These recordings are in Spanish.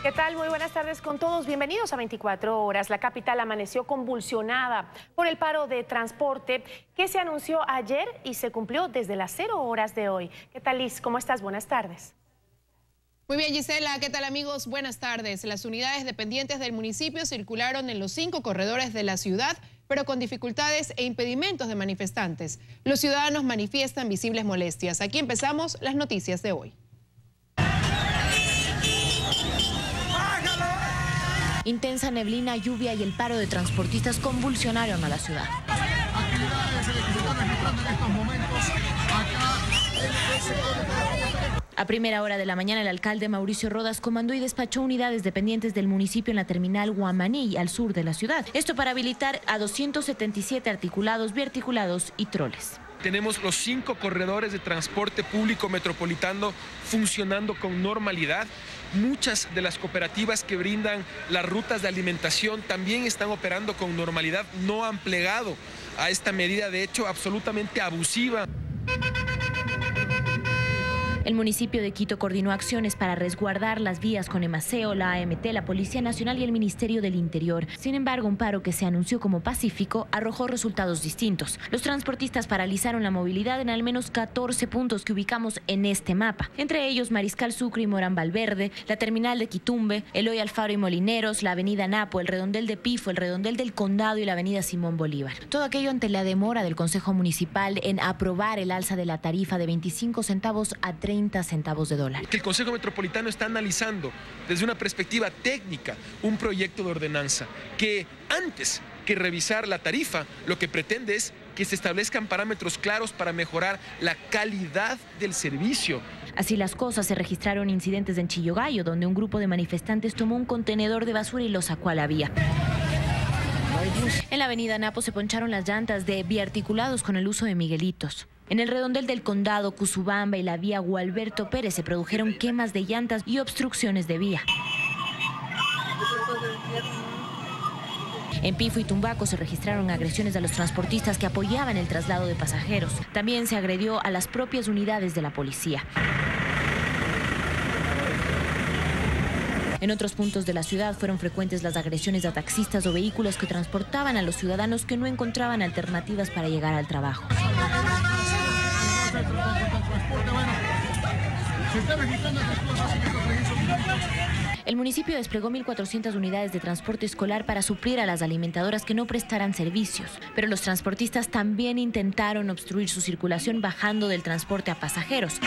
¿Qué tal? Muy buenas tardes con todos. Bienvenidos a 24 horas. La capital amaneció convulsionada por el paro de transporte que se anunció ayer y se cumplió desde las 0 horas de hoy. ¿Qué tal, Liz? ¿Cómo estás? Buenas tardes. Muy bien, Gisela. ¿Qué tal, amigos? Buenas tardes. Las unidades dependientes del municipio circularon en los 5 corredores de la ciudad, pero con dificultades e impedimentos de manifestantes. Los ciudadanos manifiestan visibles molestias. Aquí empezamos las noticias de hoy. Intensa neblina, lluvia y el paro de transportistas convulsionaron a la ciudad. Actividades que se están registrando en estos momentos acá en el sector de transporte. A primera hora de la mañana, el alcalde Mauricio Rodas comandó y despachó unidades dependientes del municipio en la terminal Guamaní, al sur de la ciudad. Esto para habilitar a 277 articulados, biarticulados y troles. Tenemos los 5 corredores de transporte público metropolitano funcionando con normalidad. Muchas de las cooperativas que brindan las rutas de alimentación también están operando con normalidad. No han plegado a esta medida, de hecho, absolutamente abusiva. El municipio de Quito coordinó acciones para resguardar las vías con EMASEO, la AMT, la Policía Nacional y el Ministerio del Interior. Sin embargo, un paro que se anunció como pacífico arrojó resultados distintos. Los transportistas paralizaron la movilidad en al menos 14 puntos que ubicamos en este mapa. Entre ellos, Mariscal Sucre y Morán Valverde, la terminal de Quitumbe, Eloy Alfaro y Molineros, la avenida Napo, el redondel de Pifo, el redondel del Condado y la avenida Simón Bolívar. Todo aquello ante la demora del Consejo Municipal en aprobar el alza de la tarifa de 25 centavos a 30 centavos de dólar. Que el Consejo Metropolitano está analizando desde una perspectiva técnica un proyecto de ordenanza que antes que revisar la tarifa, lo que pretende es que se establezcan parámetros claros para mejorar la calidad del servicio. Así las cosas, se registraron incidentes en Chillogallo, donde un grupo de manifestantes tomó un contenedor de basura y lo sacó a la vía. En la avenida Napo se poncharon las llantas de biarticulados con el uso de Miguelitos. En el redondel del Condado, Cusubamba y la vía Gualberto Pérez se produjeron quemas de llantas y obstrucciones de vía. En Pifo y Tumbaco se registraron agresiones a los transportistas que apoyaban el traslado de pasajeros. También se agredió a las propias unidades de la policía. En otros puntos de la ciudad fueron frecuentes las agresiones a taxistas o vehículos que transportaban a los ciudadanos que no encontraban alternativas para llegar al trabajo. El municipio desplegó 1.400 unidades de transporte escolar para suplir a las alimentadoras que no prestaran servicios, pero los transportistas también intentaron obstruir su circulación bajando del transporte a pasajeros.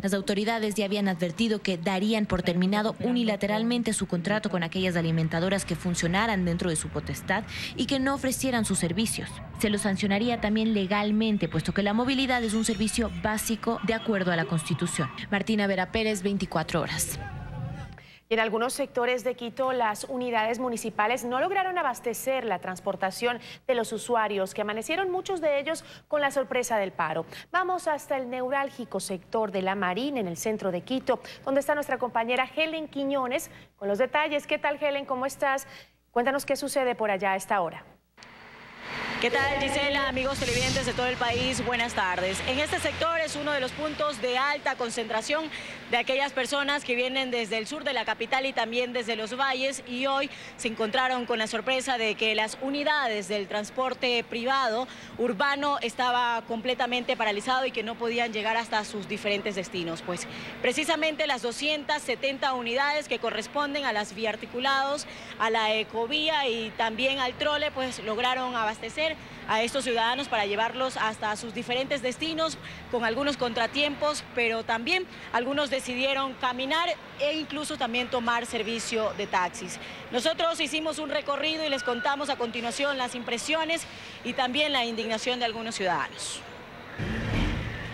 Las autoridades ya habían advertido que darían por terminado unilateralmente su contrato con aquellas alimentadoras que funcionaran dentro de su potestad y que no ofrecieran sus servicios. Se los sancionaría también legalmente, puesto que la movilidad es un servicio básico de acuerdo a la Constitución. Martina Vera Pérez, 24 horas. Y en algunos sectores de Quito, las unidades municipales no lograron abastecer la transportación de los usuarios, que amanecieron muchos de ellos con la sorpresa del paro. Vamos hasta el neurálgico sector de La Marina, en el centro de Quito, donde está nuestra compañera Helen Quiñones con los detalles. ¿Qué tal, Helen? ¿Cómo estás? Cuéntanos qué sucede por allá a esta hora. ¿Qué tal, Gisela? Amigos televidentes de todo el país, buenas tardes. En este sector es uno de los puntos de alta concentración de aquellas personas que vienen desde el sur de la capital y también desde los valles, y hoy se encontraron con la sorpresa de que las unidades del transporte privado urbano estaba completamente paralizado y que no podían llegar hasta sus diferentes destinos. Pues precisamente las 270 unidades que corresponden a las biarticulados, a la ecovía y también al trole, pues lograron abastecer a estos ciudadanos para llevarlos hasta sus diferentes destinos, con algunos contratiempos, pero también algunos decidieron caminar e incluso también tomar servicio de taxis. Nosotros hicimos un recorrido y les contamos a continuación las impresiones y también la indignación de algunos ciudadanos.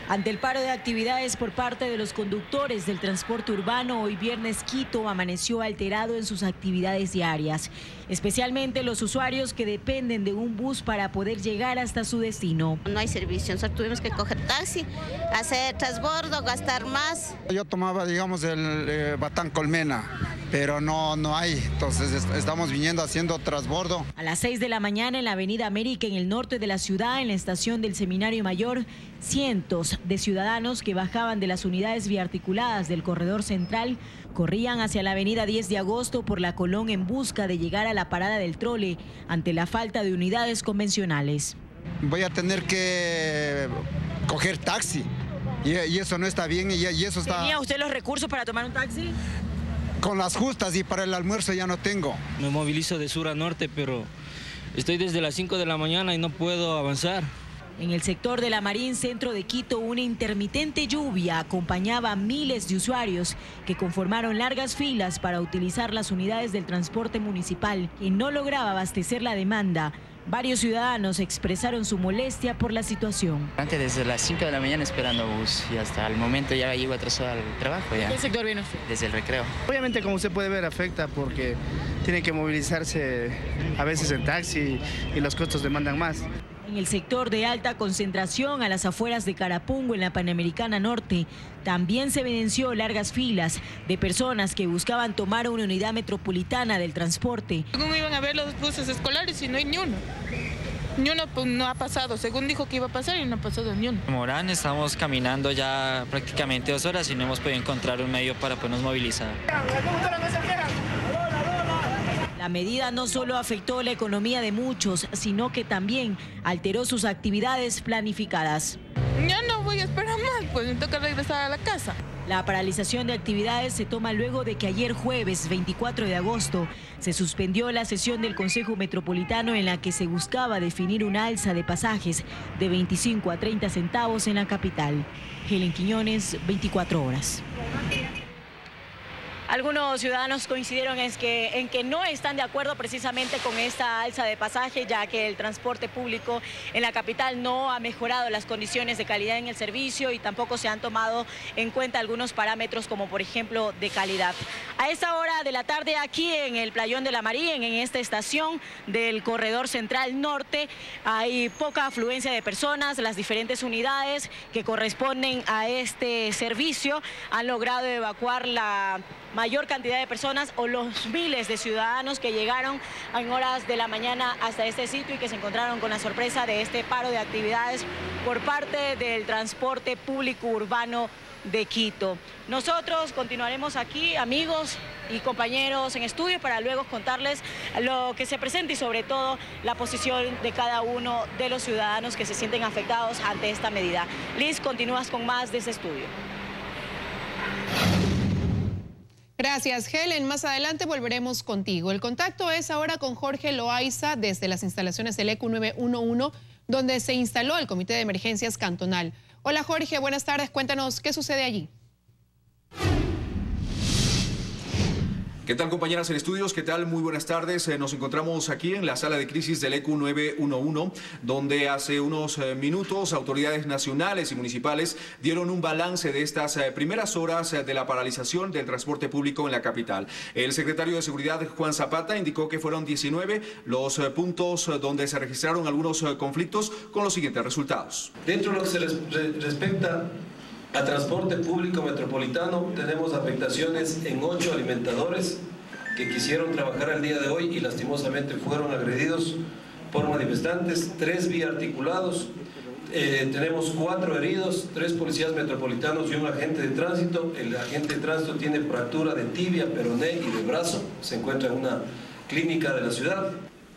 Ante el paro de actividades por parte de los conductores del transporte urbano, hoy viernes Quito amaneció alterado en sus actividades diarias, especialmente los usuarios que dependen de un bus para poder llegar hasta su destino. No hay servicio, nosotros tuvimos que coger taxi, hacer transbordo, gastar más. Yo tomaba, digamos, el Batán Colmena. pero no hay, entonces estamos viniendo haciendo transbordo. A las 6 de la mañana en la avenida América, en el norte de la ciudad, en la estación del Seminario Mayor, cientos de ciudadanos que bajaban de las unidades biarticuladas del corredor central corrían hacia la avenida 10 de agosto por la Colón en busca de llegar a la parada del trole ante la falta de unidades convencionales. Voy a tener que coger taxi y eso no está bien y eso está... ¿Tenía usted los recursos para tomar un taxi? Con las justas y para el almuerzo ya no tengo. Me movilizo de sur a norte, pero estoy desde las 5 de la mañana y no puedo avanzar. En el sector de la Marín, centro de Quito, una intermitente lluvia acompañaba a miles de usuarios que conformaron largas filas para utilizar las unidades del transporte municipal, que no lograba abastecer la demanda. Varios ciudadanos expresaron su molestia por la situación. Antes desde las 5 de la mañana esperando bus y hasta el momento ya llego atrasado al trabajo. Ya. ¿De qué sector viene usted? Desde el Recreo. Obviamente, como usted puede ver, afecta porque tiene que movilizarse a veces en taxi y los costos demandan más. En el sector de alta concentración, a las afueras de Carapungo, en la Panamericana Norte, también se evidenció largas filas de personas que buscaban tomar una unidad metropolitana del transporte. Según iban a ver los buses escolares y no hay ni uno. Ni uno pues, no ha pasado, según dijo que iba a pasar y no ha pasado ni uno. En Morán estamos caminando ya prácticamente 2 horas y no hemos podido encontrar un medio para podernos movilizar. La medida no solo afectó la economía de muchos, sino que también alteró sus actividades planificadas. Ya no voy a esperar más, pues me toca regresar a la casa. La paralización de actividades se toma luego de que ayer jueves 24 de agosto se suspendió la sesión del Consejo Metropolitano en la que se buscaba definir una alza de pasajes de 25 a 30 centavos en la capital. Helen Quiñones, 24 horas. Algunos ciudadanos coincidieron en que no están de acuerdo precisamente con esta alza de pasaje, ya que el transporte público en la capital no ha mejorado las condiciones de calidad en el servicio y tampoco se han tomado en cuenta algunos parámetros como por ejemplo de calidad. A esta hora de la tarde aquí en el Playón de la Marín, en esta estación del Corredor Central Norte, hay poca afluencia de personas. Las diferentes unidades que corresponden a este servicio han logrado evacuar la mayor cantidad de personas o los miles de ciudadanos que llegaron en horas de la mañana hasta este sitio y que se encontraron con la sorpresa de este paro de actividades por parte del transporte público urbano de Quito. Nosotros continuaremos aquí, amigos y compañeros en estudio, para luego contarles lo que se presenta y sobre todo la posición de cada uno de los ciudadanos que se sienten afectados ante esta medida. Liz, continúas con más de ese estudio. Gracias, Helen. Más adelante volveremos contigo. El contacto es ahora con Jorge Loaiza desde las instalaciones del ECU 911, donde se instaló el Comité de Emergencias Cantonal. Hola, Jorge. Buenas tardes. Cuéntanos qué sucede allí. ¿Qué tal, compañeras en estudios? ¿Qué tal? Muy buenas tardes. Nos encontramos aquí en la sala de crisis del ECU 911, donde hace unos minutos autoridades nacionales y municipales dieron un balance de estas primeras horas de la paralización del transporte público en la capital. El secretario de Seguridad, Juan Zapata, indicó que fueron 19 los puntos donde se registraron algunos conflictos con los siguientes resultados. Dentro de lo que se respecta a transporte público metropolitano, tenemos afectaciones en 8 alimentadores que quisieron trabajar el día de hoy y lastimosamente fueron agredidos por manifestantes, 3 biarticulados, tenemos 4 heridos, 3 policías metropolitanos y un agente de tránsito. El agente de tránsito tiene fractura de tibia, peroné y de brazo, se encuentra en una clínica de la ciudad.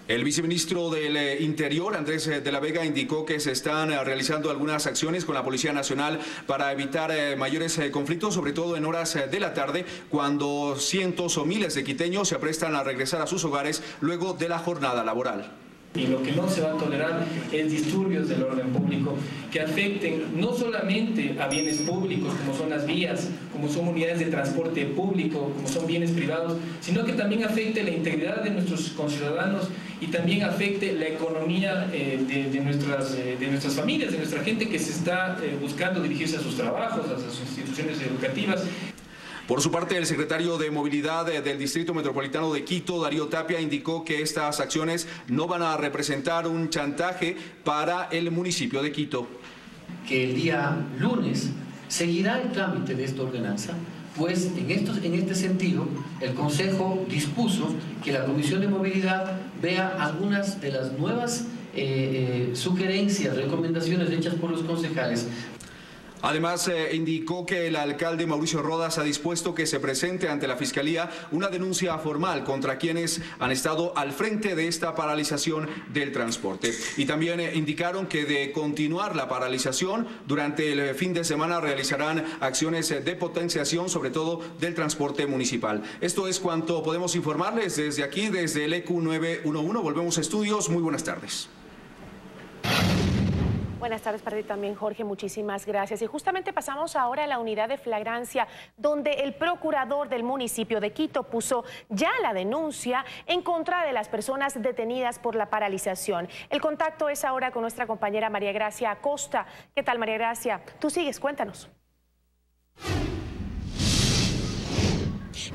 El viceministro del Interior, Andrés de la Vega, indicó que se están realizando algunas acciones con la Policía Nacional para evitar mayores conflictos, sobre todo en horas de la tarde, cuando cientos o miles de quiteños se aprestan a regresar a sus hogares luego de la jornada laboral. Y lo que no se va a tolerar es disturbios del orden público que afecten no solamente a bienes públicos, como son las vías, como son unidades de transporte público, como son bienes privados, sino que también afecte la integridad de nuestros conciudadanos y también afecte la economía de nuestras familias, de nuestra gente que se está buscando dirigirse a sus trabajos, a sus instituciones educativas. Por su parte, el secretario de Movilidad del Distrito Metropolitano de Quito, Darío Tapia, indicó que estas acciones no van a representar un chantaje para el municipio de Quito. Que el día lunes seguirá el trámite de esta ordenanza Pues en este sentido, el Consejo dispuso que la Comisión de Movilidad vea algunas de las nuevas sugerencias, recomendaciones hechas por los concejales. Además, indicó que el alcalde Mauricio Rodas ha dispuesto que se presente ante la Fiscalía una denuncia formal contra quienes han estado al frente de esta paralización del transporte. Y también indicaron que de continuar la paralización, durante el fin de semana realizarán acciones de potenciación, sobre todo del transporte municipal. Esto es cuanto podemos informarles desde aquí, desde el EQ 911. Volvemos a estudios. Muy buenas tardes. Buenas tardes para ti también, Jorge, muchísimas gracias. Y justamente pasamos ahora a la unidad de flagrancia, donde el procurador del municipio de Quito puso ya la denuncia en contra de las personas detenidas por la paralización. El contacto es ahora con nuestra compañera María Gracia Acosta. ¿Qué tal, María Gracia? Tú sigues, cuéntanos.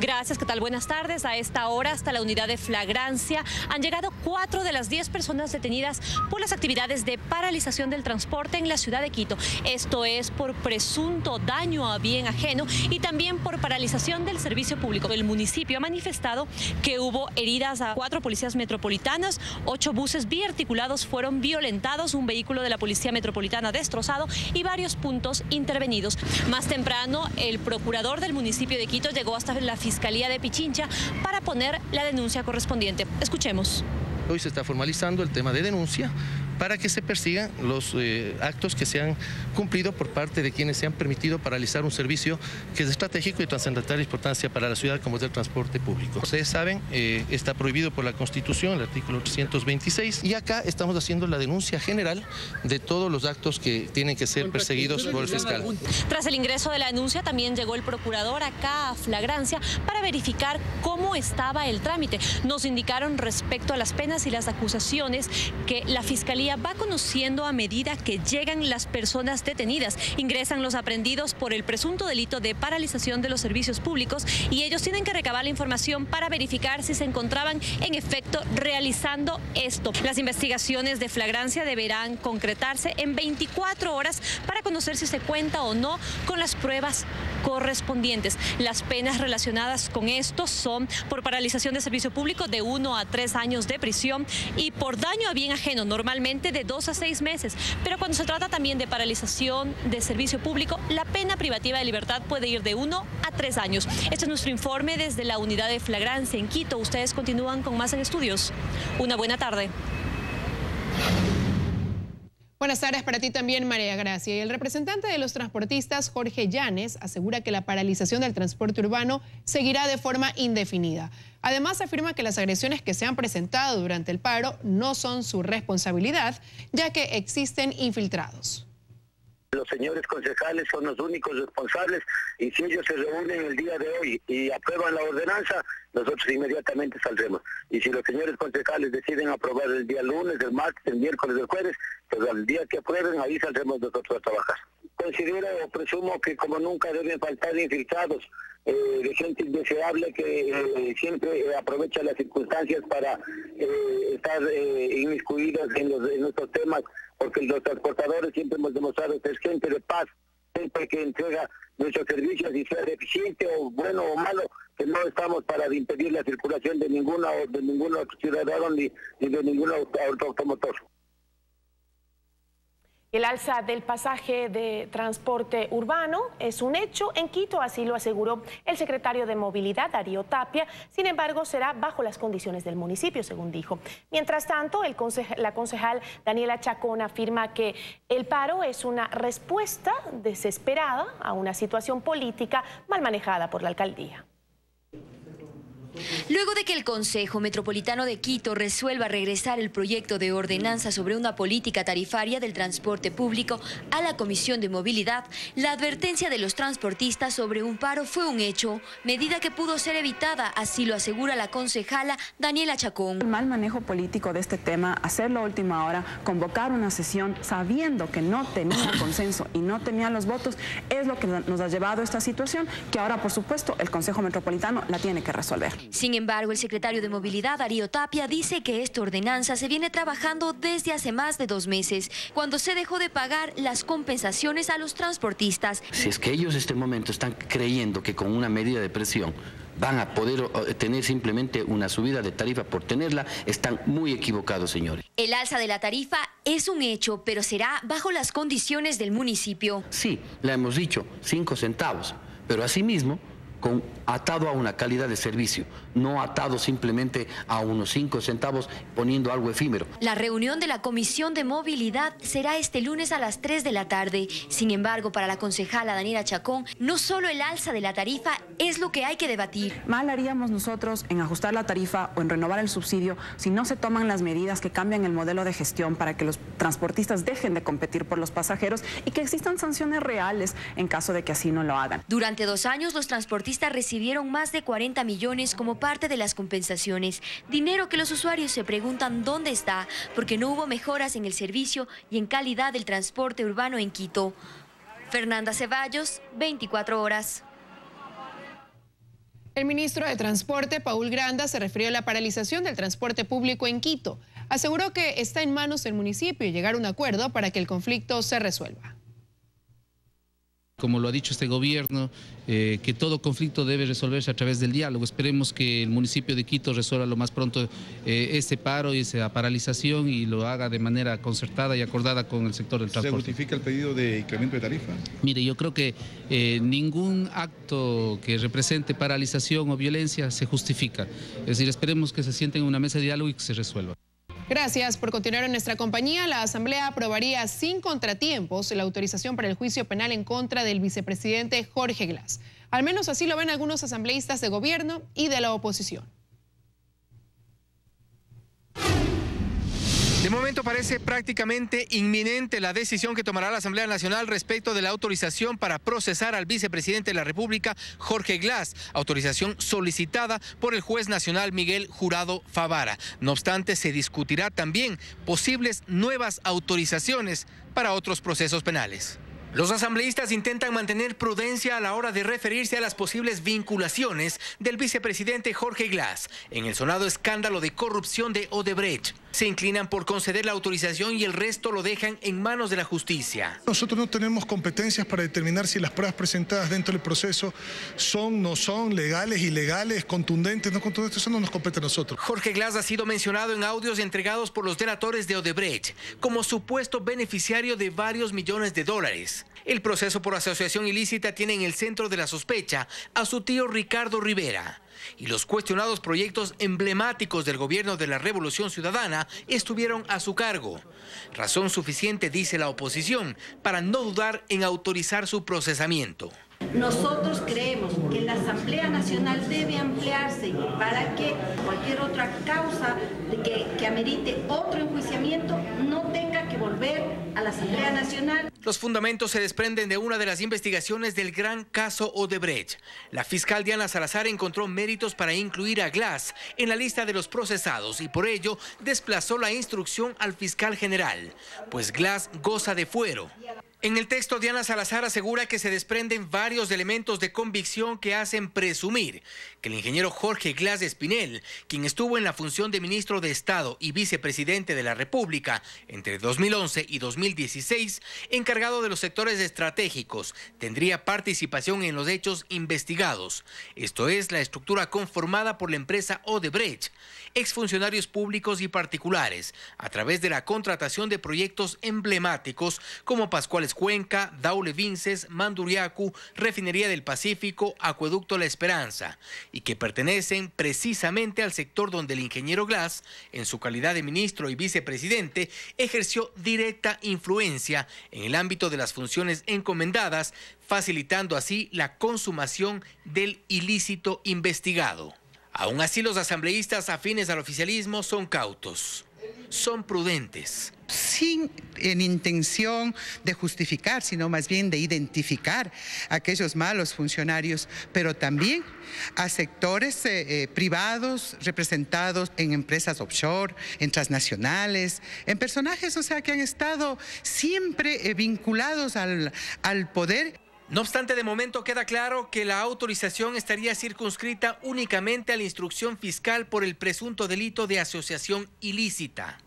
Gracias, ¿qué tal? Buenas tardes. A esta hora, hasta la unidad de flagrancia, han llegado 4 de las 10 personas detenidas por las actividades de paralización del transporte en la ciudad de Quito. Esto es por presunto daño a bien ajeno y también por paralización del servicio público. El municipio ha manifestado que hubo heridas a 4 policías metropolitanas, 8 buses biarticulados fueron violentados, un vehículo de la Policía Metropolitana destrozado y varios puntos intervenidos. Más temprano, el procurador del municipio de Quito llegó hasta la Fiscalía de Pichincha para poner la denuncia correspondiente. Escuchemos. Hoy se está formalizando el tema de denuncia para que se persigan los actos que se han cumplido por parte de quienes se han permitido paralizar un servicio que es estratégico y de trascendental importancia para la ciudad, como es el transporte público. Ustedes saben, está prohibido por la Constitución, el artículo 326, y acá estamos haciendo la denuncia general de todos los actos que tienen que ser perseguidos por el fiscal. Tras el ingreso de la denuncia, también llegó el procurador acá a flagrancia para verificar cómo estaba el trámite. Nos indicaron respecto a las penas y las acusaciones que la Fiscalía va conociendo a medida que llegan las personas detenidas. Ingresan los aprehendidos por el presunto delito de paralización de los servicios públicos y ellos tienen que recabar la información para verificar si se encontraban en efecto realizando esto. Las investigaciones de flagrancia deberán concretarse en 24 horas para conocer si se cuenta o no con las pruebas correspondientes. Las penas relacionadas con esto son por paralización de servicio público de 1 a 3 años de prisión y por daño a bien ajeno, normalmente de 2 a 6 meses. Pero cuando se trata también de paralización de servicio público, la pena privativa de libertad puede ir de 1 a 3 años. Este es nuestro informe desde la unidad de flagrancia en Quito. Ustedes continúan con más en estudios. Una buena tarde. Buenas tardes para ti también, María Gracia. Y el representante de los transportistas, Jorge Llanes, asegura que la paralización del transporte urbano seguirá de forma indefinida. Además, afirma que las agresiones que se han presentado durante el paro no son su responsabilidad, ya que existen infiltrados. Los señores concejales son los únicos responsables y si ellos se reúnen el día de hoy y aprueban la ordenanza, nosotros inmediatamente saldremos. Y si los señores concejales deciden aprobar el día lunes, el martes, el miércoles, el jueves, pues al día que aprueben, ahí saldremos nosotros a trabajar. Considero o presumo que como nunca deben faltar infiltrados, de gente indeseable que siempre aprovecha las circunstancias para estar inmiscuidos en estos temas, porque los transportadores siempre hemos demostrado ser gente de paz, gente que entrega nuestros servicios y sea deficiente o bueno o malo, que no estamos para impedir la circulación de ningún ciudadano ni de ningún automotor. El alza del pasaje de transporte urbano es un hecho en Quito, así lo aseguró el secretario de Movilidad, Darío Tapia. Sin embargo, será bajo las condiciones del municipio, según dijo. Mientras tanto, la concejal Daniela Chacón afirma que el paro es una respuesta desesperada a una situación política mal manejada por la alcaldía. Luego de que el Consejo Metropolitano de Quito resuelva regresar el proyecto de ordenanza sobre una política tarifaria del transporte público a la Comisión de Movilidad, la advertencia de los transportistas sobre un paro fue un hecho, medida que pudo ser evitada, así lo asegura la concejala Daniela Chacón. El mal manejo político de este tema, hacerlo a última hora, convocar una sesión sabiendo que no tenía consenso y no tenía los votos, es lo que nos ha llevado a esta situación que ahora, por supuesto, el Consejo Metropolitano la tiene que resolver. Sin embargo, el secretario de Movilidad, Darío Tapia, dice que esta ordenanza se viene trabajando desde hace más de 2 meses, cuando se dejó de pagar las compensaciones a los transportistas. Si es que ellos en este momento están creyendo que con una medida de presión van a poder tener simplemente una subida de tarifa por tenerla, están muy equivocados, señores. El alza de la tarifa es un hecho, pero será bajo las condiciones del municipio. Sí, le hemos dicho 5 centavos, pero asimismo atado a una calidad de servicio, no atado simplemente a unos 5 centavos poniendo algo efímero. La reunión de la Comisión de Movilidad será este lunes a las 3 de la tarde. Sin embargo, para la concejala Daniela Chacón, no solo el alza de la tarifa es lo que hay que debatir. Mal haríamos nosotros en ajustar la tarifa o en renovar el subsidio si no se toman las medidas que cambian el modelo de gestión para que los transportistas dejen de competir por los pasajeros y que existan sanciones reales en caso de que así no lo hagan. Durante 2 años, los transportistas recibieron más de 40 millones como parte de las compensaciones. Dinero que los usuarios se preguntan dónde está, porque no hubo mejoras en el servicio y en calidad del transporte urbano en Quito. Fernanda Ceballos, 24 horas. El ministro de Transporte, Paul Granda, se refirió a la paralización del transporte público en Quito. Aseguró que está en manos del municipio y llegar a un acuerdo para que el conflicto se resuelva. Como lo ha dicho este gobierno, que todo conflicto debe resolverse a través del diálogo. Esperemos que el municipio de Quito resuelva lo más pronto este paro y esa paralización y lo haga de manera concertada y acordada con el sector del transporte. ¿Se justifica el pedido de incremento de tarifa? Mire, yo creo que ningún acto que represente paralización o violencia se justifica. Es decir, esperemos que se sienten en una mesa de diálogo y que se resuelva. Gracias por continuar en nuestra compañía. La Asamblea aprobaría sin contratiempos la autorización para el juicio penal en contra del vicepresidente Jorge Glass. Al menos así lo ven algunos asambleístas de gobierno y de la oposición. De momento parece prácticamente inminente la decisión que tomará la Asamblea Nacional respecto de la autorización para procesar al vicepresidente de la República, Jorge Glass, autorización solicitada por el juez nacional Miguel Jurado Favara. No obstante, se discutirá también posibles nuevas autorizaciones para otros procesos penales. Los asambleístas intentan mantener prudencia a la hora de referirse a las posibles vinculaciones del vicepresidente Jorge Glass en el sonado escándalo de corrupción de Odebrecht. Se inclinan por conceder la autorización y el resto lo dejan en manos de la justicia. Nosotros no tenemos competencias para determinar si las pruebas presentadas dentro del proceso son, no son, legales, ilegales, contundentes, no contundentes, eso no nos compete a nosotros. Jorge Glass ha sido mencionado en audios entregados por los delatores de Odebrecht como supuesto beneficiario de varios millones de dólares. El proceso por asociación ilícita tiene en el centro de la sospecha a su tío Ricardo Rivera. Y los cuestionados proyectos emblemáticos del gobierno de la Revolución Ciudadana estuvieron a su cargo. Razón suficiente, dice la oposición, para no dudar en autorizar su procesamiento. Nosotros creemos que la Asamblea Nacional debe ampliarse para que cualquier otra causa que amerite otro enjuiciamiento no tenga que volver a la Asamblea Nacional. Los fundamentos se desprenden de una de las investigaciones del gran caso Odebrecht. La fiscal Diana Salazar encontró méritos para incluir a Glass en la lista de los procesados y por ello desplazó la instrucción al fiscal general, pues Glass goza de fuero. En el texto, Diana Salazar asegura que se desprenden varios elementos de convicción que hacen presumir que el ingeniero Jorge Glass Espinel, quien estuvo en la función de ministro de Estado y vicepresidente de la República entre 2011 y 2016, encargado de los sectores estratégicos, tendría participación en los hechos investigados. Esto es, la estructura conformada por la empresa Odebrecht, exfuncionarios públicos y particulares, a través de la contratación de proyectos emblemáticos como Pascuales Cuenca, Daule Vinces, Manduriacu, Refinería del Pacífico, Acueducto La Esperanza, y que pertenecen precisamente al sector donde el ingeniero Glass, en su calidad de ministro y vicepresidente, ejerció directa influencia en el ámbito de las funciones encomendadas, facilitando así la consumación del ilícito investigado. Aún así, los asambleístas afines al oficialismo son cautos, son prudentes. Sin intención de justificar, sino más bien de identificar a aquellos malos funcionarios, pero también a sectores privados representados en empresas offshore, en transnacionales, en personajes, que han estado siempre vinculados al poder. No obstante, de momento queda claro que la autorización estaría circunscrita únicamente a la instrucción fiscal por el presunto delito de asociación ilícita.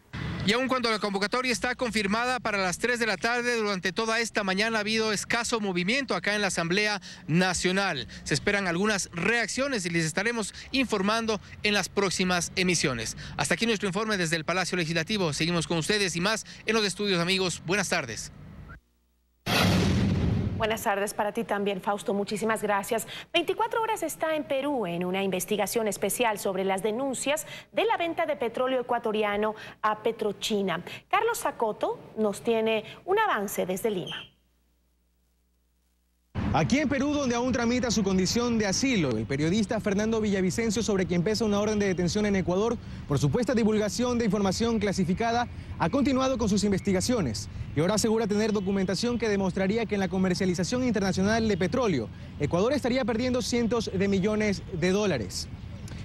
Y aun cuando la convocatoria está confirmada para las 3 de la tarde, durante toda esta mañana ha habido escaso movimiento acá en la Asamblea Nacional. Se esperan algunas reacciones y les estaremos informando en las próximas emisiones. Hasta aquí nuestro informe desde el Palacio Legislativo. Seguimos con ustedes y más en los estudios, amigos. Buenas tardes. Buenas tardes para ti también, Fausto. Muchísimas gracias. 24 Horas está en Perú en una investigación especial sobre las denuncias de la venta de petróleo ecuatoriano a Petrochina. Carlos Zacoto nos tiene un avance desde Lima. Aquí en Perú, donde aún tramita su condición de asilo, el periodista Fernando Villavicencio, sobre quien pesa una orden de detención en Ecuador por supuesta divulgación de información clasificada, ha continuado con sus investigaciones y ahora asegura tener documentación que demostraría que en la comercialización internacional de petróleo, Ecuador estaría perdiendo cientos de millones de dólares.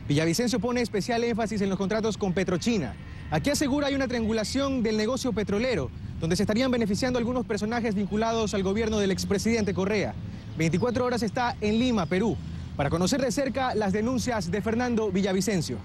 Villavicencio pone especial énfasis en los contratos con Petrochina. Aquí asegura hay una triangulación del negocio petrolero, donde se estarían beneficiando algunos personajes vinculados al gobierno del expresidente Correa. 24 Horas está en Lima, Perú, para conocer de cerca las denuncias de Fernando Villavicencio.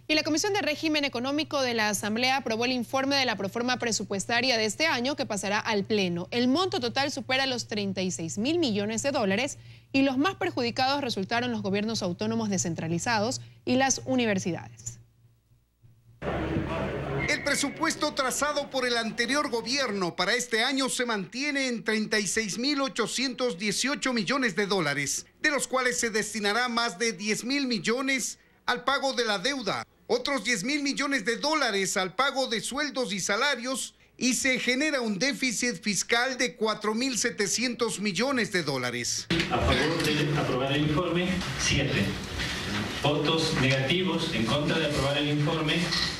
Y la Comisión de Régimen Económico de la Asamblea aprobó el informe de la proforma presupuestaria de este año que pasará al Pleno. El monto total supera los 36.000 millones de dólares y los más perjudicados resultaron los gobiernos autónomos descentralizados y las universidades. El presupuesto trazado por el anterior gobierno para este año se mantiene en 36.818 millones de dólares, de los cuales se destinará más de 10.000 millones al pago de la deuda, otros 10.000 millones de dólares al pago de sueldos y salarios, y se genera un déficit fiscal de 4.700 millones de dólares. A favor de aprobar el informe, 7. Votos negativos en contra de aprobar el informe,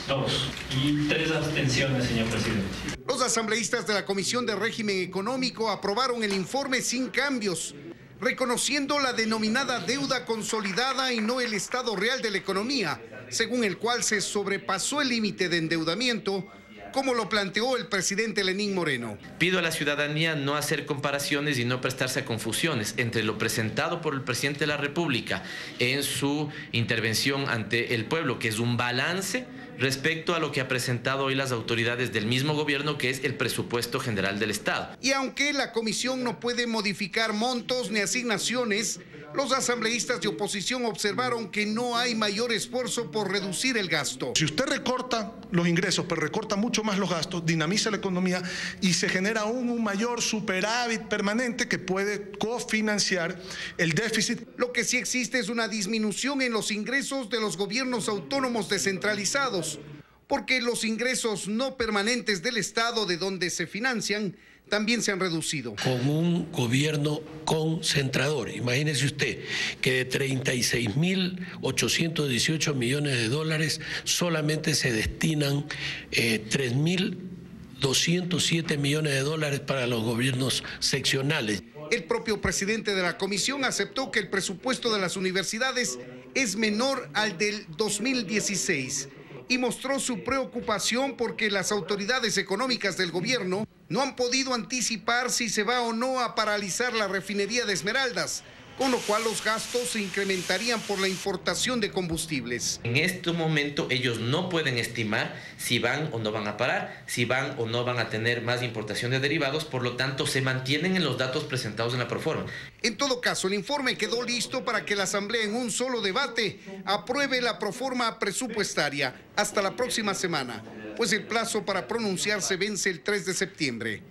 2. Y 3 abstenciones, señor presidente. Los asambleístas de la Comisión de Régimen Económico aprobaron el informe sin cambios, reconociendo la denominada deuda consolidada y no el estado real de la economía, según el cual se sobrepasó el límite de endeudamiento, como lo planteó el presidente Lenín Moreno. Pido a la ciudadanía no hacer comparaciones y no prestarse a confusiones entre lo presentado por el presidente de la República en su intervención ante el pueblo, que es un balance respecto a lo que ha presentado hoy las autoridades del mismo gobierno, que es el presupuesto general del Estado. Y aunque la comisión no puede modificar montos ni asignaciones, los asambleístas de oposición observaron que no hay mayor esfuerzo por reducir el gasto. Si usted recorta los ingresos, pero recorta mucho más los gastos, dinamiza la economía y se genera aún un mayor superávit permanente que puede cofinanciar el déficit. Lo que sí existe es una disminución en los ingresos de los gobiernos autónomos descentralizados, porque los ingresos no permanentes del Estado de donde se financian también se han reducido. Con un gobierno concentrador, imagínese usted que de 36.818 millones de dólares solamente se destinan 3.207 millones de dólares para los gobiernos seccionales. El propio presidente de la comisión aceptó que el presupuesto de las universidades es menor al del 2016 y mostró su preocupación porque las autoridades económicas del gobierno no han podido anticipar si se va o no a paralizar la refinería de Esmeraldas, con lo cual los gastos se incrementarían por la importación de combustibles. En este momento ellos no pueden estimar si van o no van a parar, si van o no van a tener más importación de derivados, por lo tanto se mantienen en los datos presentados en la proforma. En todo caso, el informe quedó listo para que la Asamblea en un solo debate apruebe la proforma presupuestaria hasta la próxima semana, pues el plazo para pronunciarse vence el 3 de septiembre.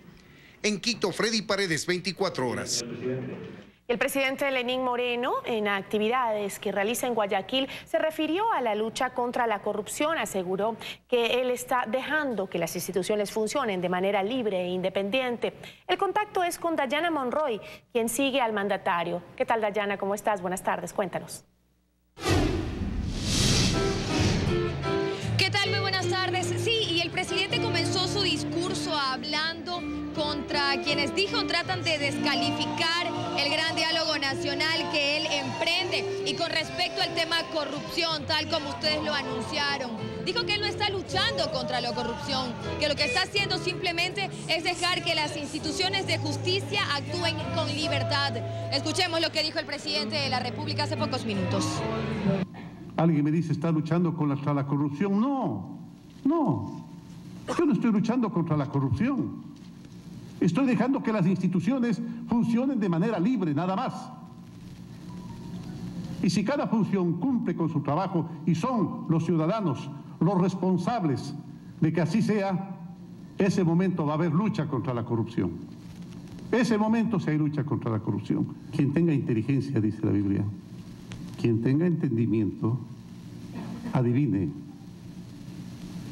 En Quito, Freddy Paredes, 24 horas. El presidente Lenín Moreno, en actividades que realiza en Guayaquil, se refirió a la lucha contra la corrupción. Aseguró que él está dejando que las instituciones funcionen de manera libre e independiente. El contacto es con Dayana Monroy, quien sigue al mandatario. ¿Qué tal, Dayana? ¿Cómo estás? Buenas tardes. Cuéntanos. ¿Qué tal? Muy buenas tardes. Sí, y el presidente comenzó su discurso hablando contra quienes dijo tratan de descalificar el gran diálogo nacional que él emprende. Y con respecto respecto al tema corrupción, tal como ustedes lo anunciaron. Dijo que él no está luchando contra la corrupción, que lo que está haciendo simplemente es dejar que las instituciones de justicia actúen con libertad. Escuchemos lo que dijo el presidente de la República hace pocos minutos. Alguien me dice, ¿está luchando contra la corrupción? No, yo no estoy luchando contra la corrupción. Estoy dejando que las instituciones funcionen de manera libre, nada más. Y si cada función cumple con su trabajo y son los ciudadanos los responsables de que así sea, ese momento va a haber lucha contra la corrupción. Ese momento sí hay lucha contra la corrupción. Quien tenga inteligencia, dice la Biblia, quien tenga entendimiento, adivine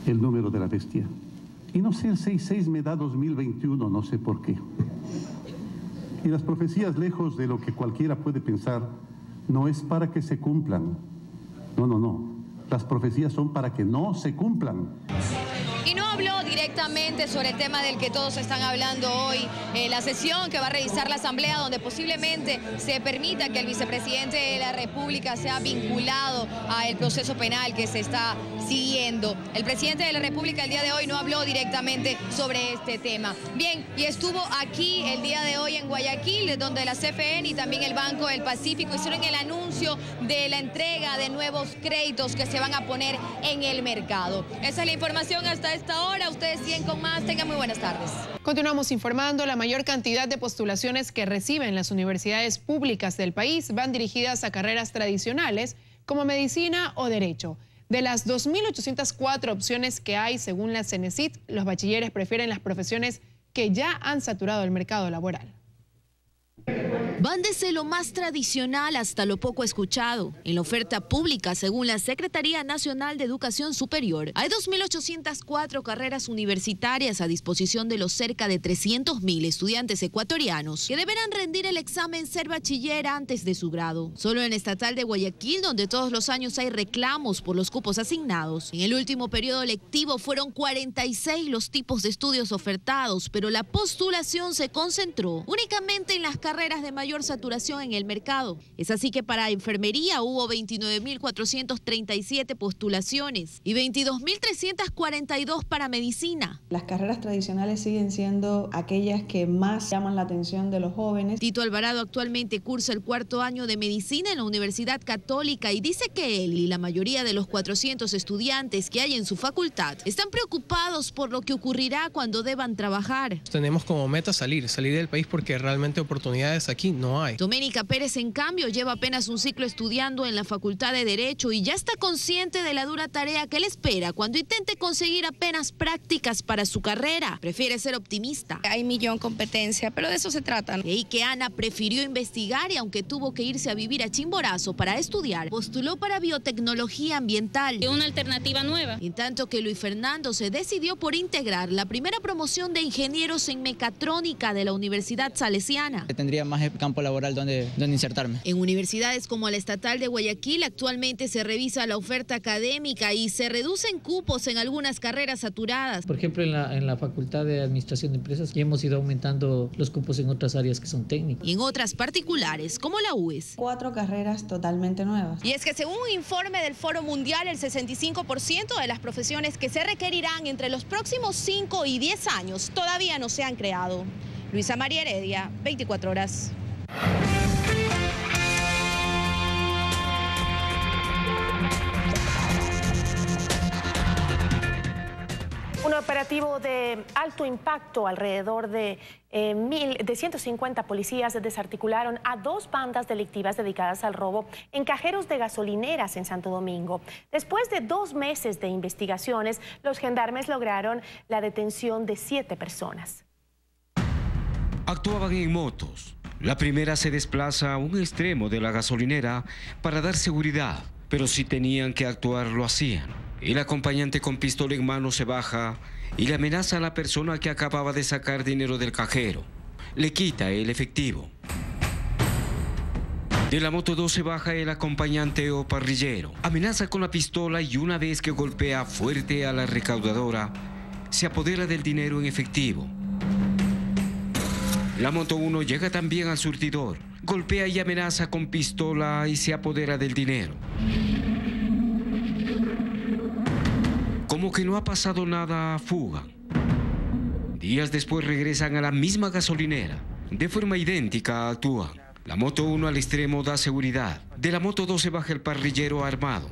el número de la bestia. Y no sé, el 66 me da 2021, no sé por qué. Y las profecías, lejos de lo que cualquiera puede pensar, no es para que se cumplan. No. Las profecías son para que no se cumplan. Y no habló directamente sobre el tema del que todos están hablando hoy, la sesión que va a realizar la Asamblea, donde posiblemente se permita que el vicepresidente de la República sea vinculado al proceso penal que se está siguiendo. El presidente de la República el día de hoy no habló directamente sobre este tema. Bien, y estuvo aquí el día de hoy en Guayaquil, donde la CFN y también el Banco del Pacífico hicieron el anuncio de la entrega de nuevos créditos que se van a poner en el mercado. Esa es la información hasta esta hora. Ustedes siguen con más. Tengan muy buenas tardes. Continuamos informando. La mayor cantidad de postulaciones que reciben las universidades públicas del país van dirigidas a carreras tradicionales como medicina o derecho. De las 2.804 opciones que hay según la Cenecit, los bachilleres prefieren las profesiones que ya han saturado el mercado laboral. Van desde lo más tradicional hasta lo poco escuchado. En la oferta pública, según la Secretaría Nacional de Educación Superior, hay 2.804 carreras universitarias a disposición de los cerca de 300.000 estudiantes ecuatorianos que deberán rendir el examen ser bachiller antes de su grado. Solo en Estatal de Guayaquil, donde todos los años hay reclamos por los cupos asignados. En el último periodo lectivo fueron 46 los tipos de estudios ofertados, pero la postulación se concentró únicamente en las carreras de mayor saturación en el mercado. Es así que para enfermería hubo 29.437 postulaciones y 22.342 para medicina. Las carreras tradicionales siguen siendo aquellas que más llaman la atención de los jóvenes. Tito Alvarado actualmente cursa el 4º año de medicina en la Universidad Católica y dice que él y la mayoría de los 400 estudiantes que hay en su facultad están preocupados por lo que ocurrirá cuando deban trabajar. Tenemos como meta salir del país porque realmente oportunidades aquí no hay. Doménica Pérez, en cambio, lleva apenas un ciclo estudiando en la Facultad de Derecho y ya está consciente de la dura tarea que le espera cuando intente conseguir apenas prácticas para su carrera. Prefiere ser optimista. Hay millón competencia, pero de eso se trata. Y que Ana prefirió investigar y aunque tuvo que irse a vivir a Chimborazo para estudiar, postuló para biotecnología ambiental. Una alternativa nueva. En tanto que Luis Fernando se decidió por integrar la primera promoción de ingenieros en mecatrónica de la Universidad Salesiana. Tendría más campo laboral donde insertarme. En universidades como la Estatal de Guayaquil actualmente se revisa la oferta académica y se reducen cupos en algunas carreras saturadas. Por ejemplo, en la Facultad de Administración de Empresas ya hemos ido aumentando los cupos en otras áreas que son técnicas. Y en otras particulares, como la UES. 4 carreras totalmente nuevas. Y es que según un informe del Foro Mundial, el 65% de las profesiones que se requerirán entre los próximos 5 y 10 años todavía no se han creado. Luisa María Heredia, 24 horas. Un operativo de alto impacto, alrededor de 150 policías desarticularon a 2 bandas delictivas dedicadas al robo en cajeros de gasolineras en Santo Domingo. Después de 2 meses de investigaciones, los gendarmes lograron la detención de 7 personas. Actuaban en motos. La primera se desplaza a un extremo de la gasolinera para dar seguridad, pero si tenían que actuar lo hacían. El acompañante con pistola en mano se baja y le amenaza a la persona que acababa de sacar dinero del cajero. Le quita el efectivo. De la moto 2 se baja el acompañante o parrillero. Amenaza con la pistola y una vez que golpea fuerte a la recaudadora, se apodera del dinero en efectivo. La moto 1 llega también al surtidor. golpea y amenaza con pistola y se apodera del dinero. Como que no ha pasado nada, fugan. Días después regresan a la misma gasolinera. De forma idéntica actúan. La moto 1 al extremo da seguridad. De la moto 2 se baja el parrillero armado.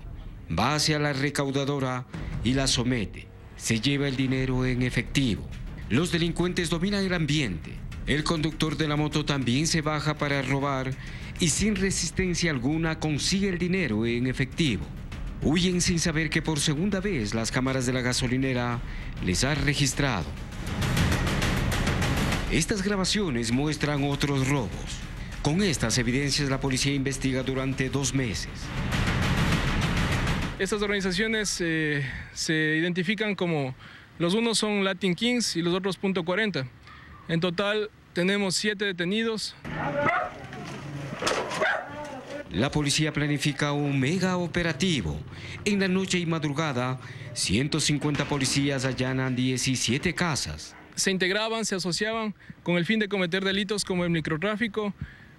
Va hacia la recaudadora y la somete. Se lleva el dinero en efectivo. Los delincuentes dominan el ambiente. El conductor de la moto también se baja para robar y sin resistencia alguna consigue el dinero en efectivo. Huyen sin saber que por segunda vez las cámaras de la gasolinera les han registrado. Estas grabaciones muestran otros robos. Con estas evidencias la policía investiga durante 2 meses. Estas organizaciones se identifican como, los unos son Latin Kings y los otros Punto 40. En total tenemos 7 detenidos. La policía planifica un mega operativo. En la noche y madrugada, 150 policías allanan 17 casas. Se integraban, se asociaban con el fin de cometer delitos como el microtráfico,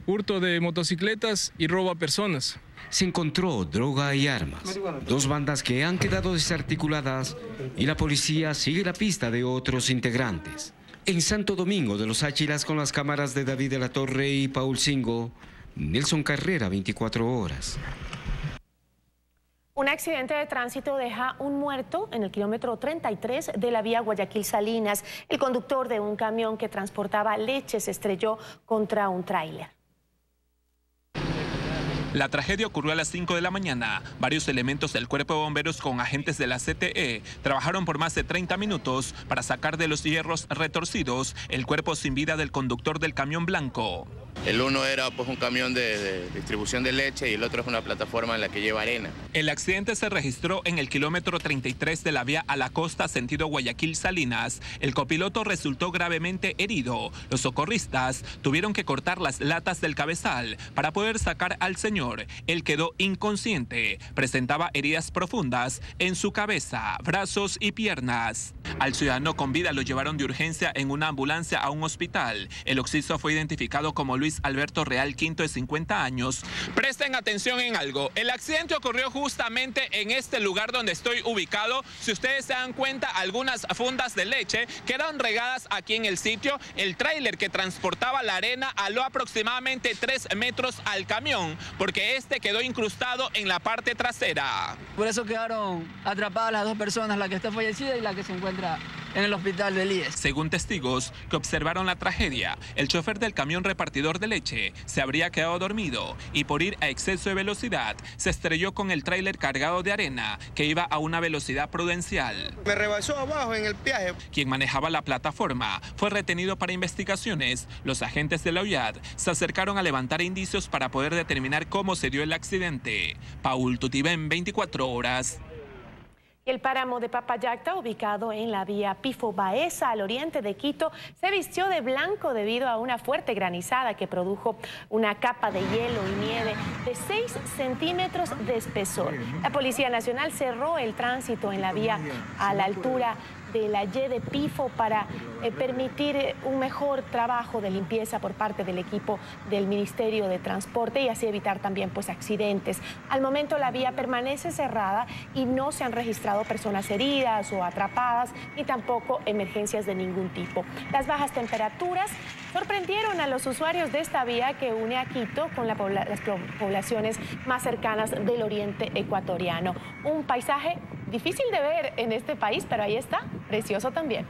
hurto de motocicletas y robo a personas. Se encontró droga y armas. 2 bandas que han quedado desarticuladas y la policía sigue la pista de otros integrantes. En Santo Domingo de los Áchilas, con las cámaras de David de la Torre y Paul Singo, Nelson Carrera, 24 horas. Un accidente de tránsito deja un muerto en el kilómetro 33 de la vía Guayaquil-Salinas. El conductor de un camión que transportaba leche se estrelló contra un tráiler. La tragedia ocurrió a las 5 de la mañana. Varios elementos del Cuerpo de Bomberos con agentes de la CTE trabajaron por más de 30 minutos para sacar de los hierros retorcidos el cuerpo sin vida del conductor del camión blanco. El uno era pues un camión de distribución de leche y el otro es una plataforma en la que lleva arena. El accidente se registró en el kilómetro 33 de la vía a la costa sentido Guayaquil-Salinas. El copiloto resultó gravemente herido. Los socorristas tuvieron que cortar las latas del cabezal para poder sacar al señor. Él quedó inconsciente. Presentaba heridas profundas en su cabeza, brazos y piernas. Al ciudadano con vida lo llevaron de urgencia en una ambulancia a un hospital. El occiso fue identificado como Luis Alberto Real Quinto, de 50 años. Presten atención en algo. El accidente ocurrió justamente en este lugar donde estoy ubicado. Si ustedes se dan cuenta, algunas fundas de leche quedaron regadas aquí en el sitio. El tráiler que transportaba la arena aló aproximadamente 3 metros al camión, porque este quedó incrustado en la parte trasera. Por eso quedaron atrapadas las 2 personas, la que está fallecida y la que se encuentra en el hospital del IES. Según testigos que observaron la tragedia, el chofer del camión repartidor de leche se habría quedado dormido y por ir a exceso de velocidad se estrelló con el tráiler cargado de arena que iba a una velocidad prudencial. Me rebasó abajo en el peaje. Quien manejaba la plataforma fue retenido para investigaciones. Los agentes de la UIAD se acercaron a levantar indicios para poder determinar cómo se dio el accidente. Paul Tutibén, 24 horas. El páramo de Papayacta, ubicado en la vía Pifo Baeza, al oriente de Quito, se vistió de blanco debido a una fuerte granizada que produjo una capa de hielo y nieve de 6 centímetros de espesor. La Policía Nacional cerró el tránsito en la vía a la altura de la Y de Pifo para permitir un mejor trabajo de limpieza por parte del equipo del Ministerio de Transporte y así evitar también pues accidentes. Al momento la vía permanece cerrada y no se han registrado personas heridas o atrapadas ni tampoco emergencias de ningún tipo. Las bajas temperaturas sorprendieron a los usuarios de esta vía que une a Quito con las poblaciones más cercanas del oriente ecuatoriano. Un paisaje difícil de ver en este país, pero ahí está, precioso también.